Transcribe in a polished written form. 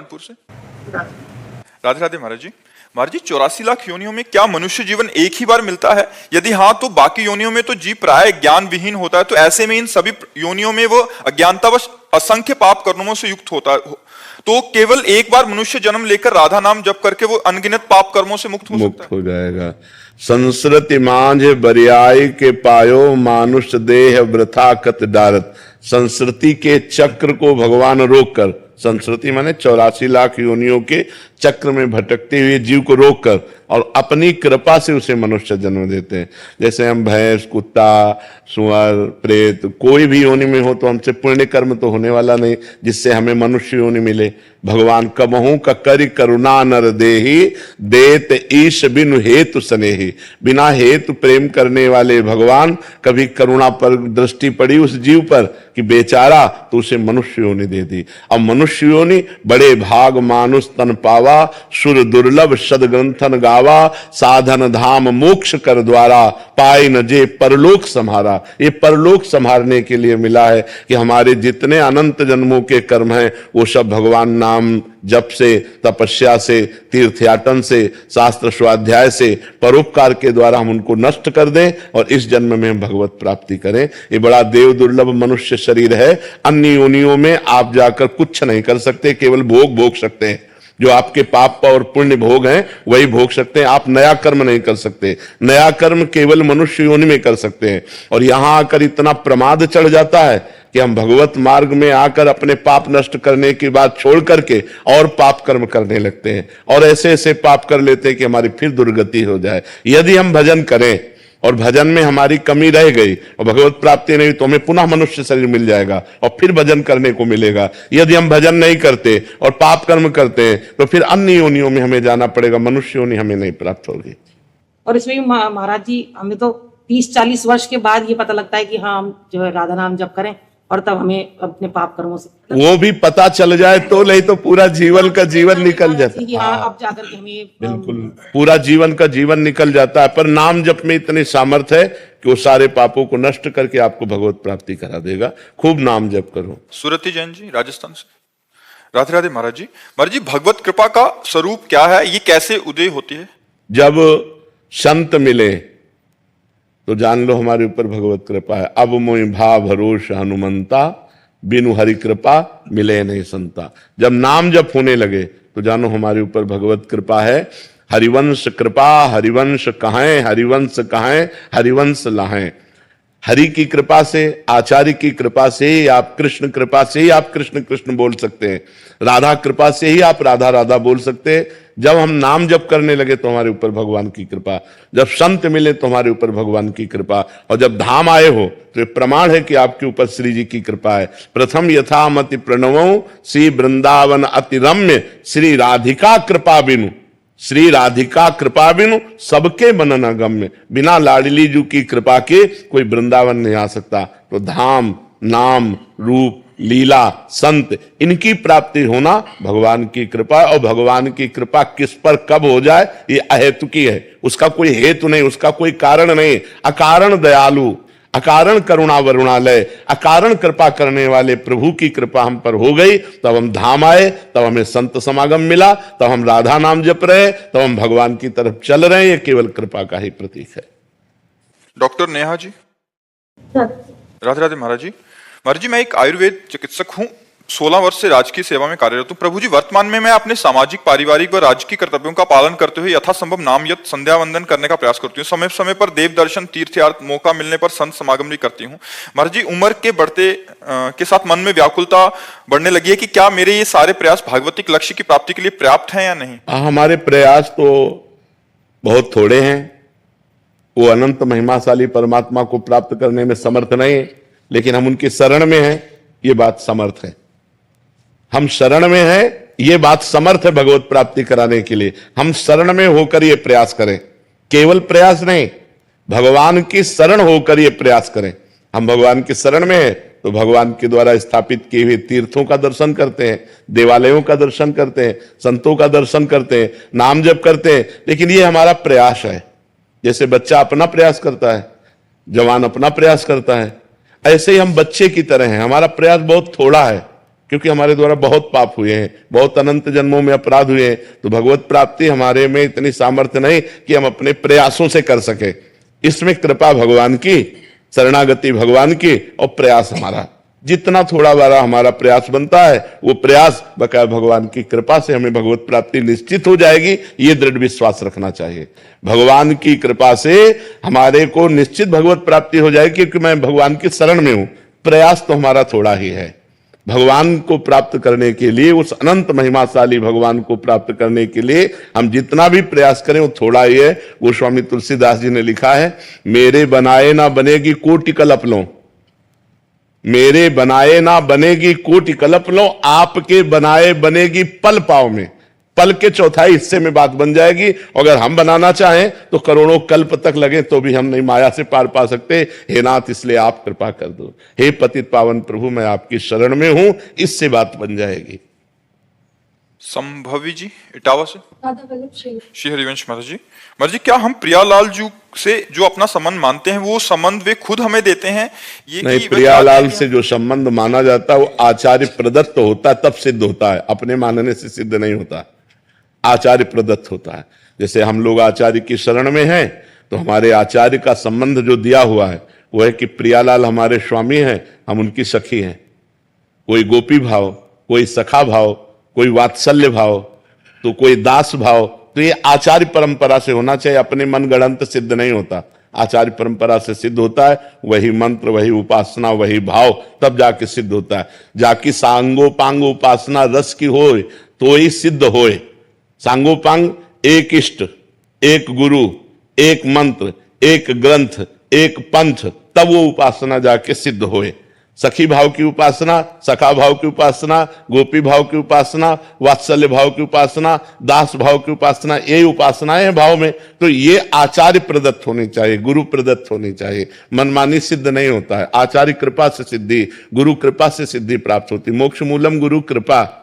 सहारनपुर से। राधे राधे महाराज जी। महाराज जी, 84 लाख योनियों में क्या मनुष्य जीवन एक ही बार मिलता है? यदि हाँ, तो बाकी योनियों में तो जीव प्राय ज्ञान विहीन होता है, तो ऐसे में इन सभी योनियों में वो अज्ञानतावश असंख्य पाप कर्मों से युक्त होता है, तो केवल एक बार मनुष्य जन्म लेकर राधा नाम जप करके वो अनगिनत पाप कर्मों से मुक्त हो जाएगा। संस्कृति मांझ बरियाई के पायो, मानुष देह वृथा कत डारत। संस्कृति के चक्र को भगवान रोककर, संस्कृति माने 84 लाख योनियों के चक्र में भटकते हुए जीव को रोककर और अपनी कृपा से उसे मनुष्य जन्म देते हैं। जैसे हम भैंस, कुत्ता, सुअर, प्रेत कोई भी योनि में हो तो हमसे पुण्य कर्म तो होने वाला नहीं जिससे हमें मनुष्य योनि मिले। भगवान कबहू का करि करुणा नर देहि, देत ईश बिनु हेतु स्नेहि। बिना हेतु प्रेम करने वाले भगवान कभी करुणा पर दृष्टि पड़ी उस जीव पर कि बेचारा, तो उसे मनुष्य योनि दे दी। अब मनुष्य योनि बड़े भाग मानुष तन पावा, सुर दुर्लभ सदग्रंथन गावा। साधन धाम मोक्ष कर द्वारा, पाए न जे परलोक संहारा। ये परलोक संहारने के लिए मिला है कि हमारे जितने अनंत जन्मों के कर्म हैं वो सब भगवान नाम जप से, तपस्या से, तीर्थयाटन से, शास्त्र स्वाध्याय से, परोपकार के द्वारा हम उनको नष्ट कर दें और इस जन्म में हम भगवत प्राप्ति करें। ये बड़ा देव दुर्लभ मनुष्य शरीर है। अन्य योनियों में आप जाकर कुछ नहीं कर सकते, केवल भोग भोग सकते हैं। जो आपके पाप और पुण्य भोग हैं वही भोग सकते हैं। आप नया कर्म नहीं कर सकते। नया कर्म केवल मनुष्य योनि में कर सकते हैं। और यहां आकर इतना प्रमाद चढ़ जाता है कि हम भगवत मार्ग में आकर अपने पाप नष्ट करने की बात छोड़ करके और पाप कर्म करने लगते हैं और ऐसे ऐसे पाप कर लेते हैं कि हमारी फिर दुर्गति हो जाए। यदि हम भजन करें और भजन में हमारी कमी रह गई और भगवत प्राप्ति नहीं तो हमें पुनः मनुष्य शरीर मिल जाएगा और फिर भजन करने को मिलेगा। यदि हम भजन नहीं करते और पाप कर्म करते हैं तो फिर अन्य योनियों में हमें जाना पड़ेगा, मनुष्य योनि हमें नहीं प्राप्त होगी। और इसमें भी महाराज जी, हमें तो 30-40 वर्ष के बाद ये पता लगता है कि हाँ, हम जो है राधा नाम जप करें और तब हमें अपने पाप कर्मों से वो भी पता चल जाए तो, नहीं तो पूरा जीवन का जीवन निकल जाता है। हाँ, अब जाकर के हमें बिल्कुल पूरा जीवन का जीवन निकल जाता है। पर नाम जप में इतनी सामर्थ्य है कि वो सारे पापों को नष्ट करके आपको भगवत प्राप्ति करा देगा। खूब नाम जप करो। सुरति जैन जी, राजस्थान से। राधे राधे महाराज जी। महाराज जी, भगवत कृपा का स्वरूप क्या है? ये कैसे उदय होती है? जब संत मिले तो जान लो हमारे ऊपर भगवत कृपा है। अब मोहि भाव भरोस हनुमंता, बिनु हरि कृपा मिले नहीं संता। जब नाम जप होने लगे तो जानो हमारे ऊपर भगवत कृपा है। हरिवंश कृपा हरिवंश कहां, हरिवंश कहां हरिवंश लाहें। हरि की कृपा से, आचार्य की कृपा से ही आप कृष्ण कृपा से ही आप कृष्ण कृष्ण बोल सकते हैं। राधा कृपा से ही आप राधा राधा बोल सकते हैं। जब हम नाम जप करने लगे तो हमारे ऊपर भगवान की कृपा, जब संत मिले तो हमारे ऊपर भगवान की कृपा, और जब धाम आए हो तो ये प्रमाण है कि आपके ऊपर श्री जी की कृपा है। प्रथम यथामति प्रणवों श्री वृंदावन अति रम्य, श्री राधिका कृपा बिनु, श्री राधिका कृपा बिनु सबके मनन अगम्य। बिना लाडली जी की कृपा के कोई वृंदावन नहीं आ सकता। तो धाम, नाम, रूप, लीला, संत, इनकी प्राप्ति होना भगवान की कृपा। और भगवान की कृपा किस पर कब हो जाए ये अहेतुकी है। उसका कोई हेतु नहीं, उसका कोई कारण नहीं। अकारण दयालु, अकारण करुणा वरुणालय, अकारण कृपा करने वाले प्रभु की कृपा हम पर हो गई, तब हम धाम आए, तब हमें संत समागम मिला, तब हम राधा नाम जप रहे, तब हम भगवान की तरफ चल रहे हैं। ये केवल कृपा का ही प्रतीक है। डॉक्टर नेहा जी। राधे राधे महाराज जी। महाराज जी, मैं एक आयुर्वेद चिकित्सक हूँ। 16 वर्ष से राजकीय सेवा में कार्यरत हूँ। प्रभु जी, वर्तमान में मैं अपने सामाजिक, पारिवारिक व राजकीय कर्तव्यों का पालन करते हुए यथासंभव नाम यत संध्या वंदन करने का प्रयास करती हूँ। समय समय पर देव दर्शन, तीर्थयात्रा, मौका मिलने पर संत समागम भी करती हूँ। महाराज जी, उम्र के बढ़ते के साथ मन में व्याकुलता बढ़ने लगी है कि क्या मेरे ये सारे प्रयास भागवतिक लक्ष्य की प्राप्ति के लिए पर्याप्त है या नहीं? हमारे प्रयास तो बहुत थोड़े हैं। वो अनंत महिमाशाली परमात्मा को प्राप्त करने में समर्थ नहीं है, लेकिन हम उनकी शरण में हैं, ये बात समर्थ है। हम शरण में हैं, ये बात समर्थ है भगवत प्राप्ति कराने के लिए। हम शरण में होकर ये प्रयास करें, केवल प्रयास नहीं, भगवान की शरण होकर ये प्रयास करें। हम भगवान की शरण में हैं तो भगवान के द्वारा स्थापित किए हुए तीर्थों का दर्शन करते हैं, देवालयों का दर्शन करते हैं, संतों का दर्शन करते हैं, नाम जप करते हैं। लेकिन ये हमारा प्रयास है। जैसे बच्चा अपना प्रयास करता है, जवान अपना प्रयास करता है, ऐसे ही हम बच्चे की तरह हैं। हमारा प्रयास बहुत थोड़ा है क्योंकि हमारे द्वारा बहुत पाप हुए हैं, बहुत अनंत जन्मों में अपराध हुए हैं। तो भगवत प्राप्ति हमारे में इतनी सामर्थ्य नहीं कि हम अपने प्रयासों से कर सके। इसमें कृपा भगवान की, शरणागति भगवान की और प्रयास हमारा। जितना थोड़ा बड़ा हमारा प्रयास बनता है, वो प्रयास बकाया भगवान की कृपा से हमें भगवत प्राप्ति निश्चित हो जाएगी। ये दृढ़ विश्वास रखना चाहिए। भगवान की कृपा से हमारे को निश्चित भगवत प्राप्ति हो जाएगी, क्योंकि मैं भगवान की शरण में हूं। प्रयास तो हमारा थोड़ा ही है। भगवान को प्राप्त करने के लिए, उस अनंत महिमाशाली भगवान को प्राप्त करने के लिए हम जितना भी प्रयास करें वो थोड़ा ही है। गोस्वामी तुलसीदास जी ने लिखा है, मेरे बनाए ना बनेगी कोटि कल्प लो, मेरे बनाए ना बनेगी कोटि कल्प लो, आपके बनाए बनेगी पल पाव में। पल के चौथाई हिस्से में बात बन जाएगी। अगर हम बनाना चाहें तो करोड़ों कल्प तक लगे तो भी हम नहीं माया से पार पा सकते। हे नाथ, इसलिए आप कृपा कर दो। हे पतित पावन प्रभु, मैं आपकी शरण में हूं, इससे बात बन जाएगी। संभवी जी इटावा से। श्री हरिवंश महाराज जी, महाराज जी, क्या हम प्रियालाल जी से जो अपना संबंध मानते हैं वो संबंध वे खुद हमें देते हैं? ये नहीं, प्रियालाल से जो संबंध माना जाता है वो आचार्य प्रदत्त होता है, तब सिद्ध होता है। अपने मानने से सिद्ध नहीं होता, आचार्य प्रदत्त होता है। जैसे हम लोग आचार्य की शरण में हैं तो हमारे आचार्य का संबंध जो दिया हुआ है वो है कि प्रियालाल हमारे स्वामी हैं, हम उनकी सखी हैं। कोई गोपी भाव, कोई सखा भाव, कोई वात्सल्य भाव, तो कोई दास भाव। तो ये आचार्य परंपरा से होना चाहिए, अपने मन गढ़ंत सिद्ध नहीं होता। आचार्य परंपरा से सिद्ध होता है, वही मंत्र, वही उपासना, वही भाव, तब जाके सिद्ध होता है। जाकी सांगोपांग उपासना रस की होए तो ही सिद्ध होए। सांगोपांग एक इष्ट, एक गुरु, एक मंत्र, एक ग्रंथ, एक पंथ, तब वो उपासना जाके सिद्ध होए। सखी भाव की उपासना, सखा भाव की उपासना, गोपी भाव की उपासना, वात्सल्य भाव की उपासना, दास भाव की उपासना, ये उपासनाएं हैं भाव में। तो ये आचार्य प्रदत्त होनी चाहिए, गुरु प्रदत्त होनी चाहिए। मनमानी सिद्ध नहीं होता है। आचार्य कृपा से सिद्धि, गुरु कृपा से सिद्धि प्राप्त होती। मोक्ष मूलम गुरु कृपा।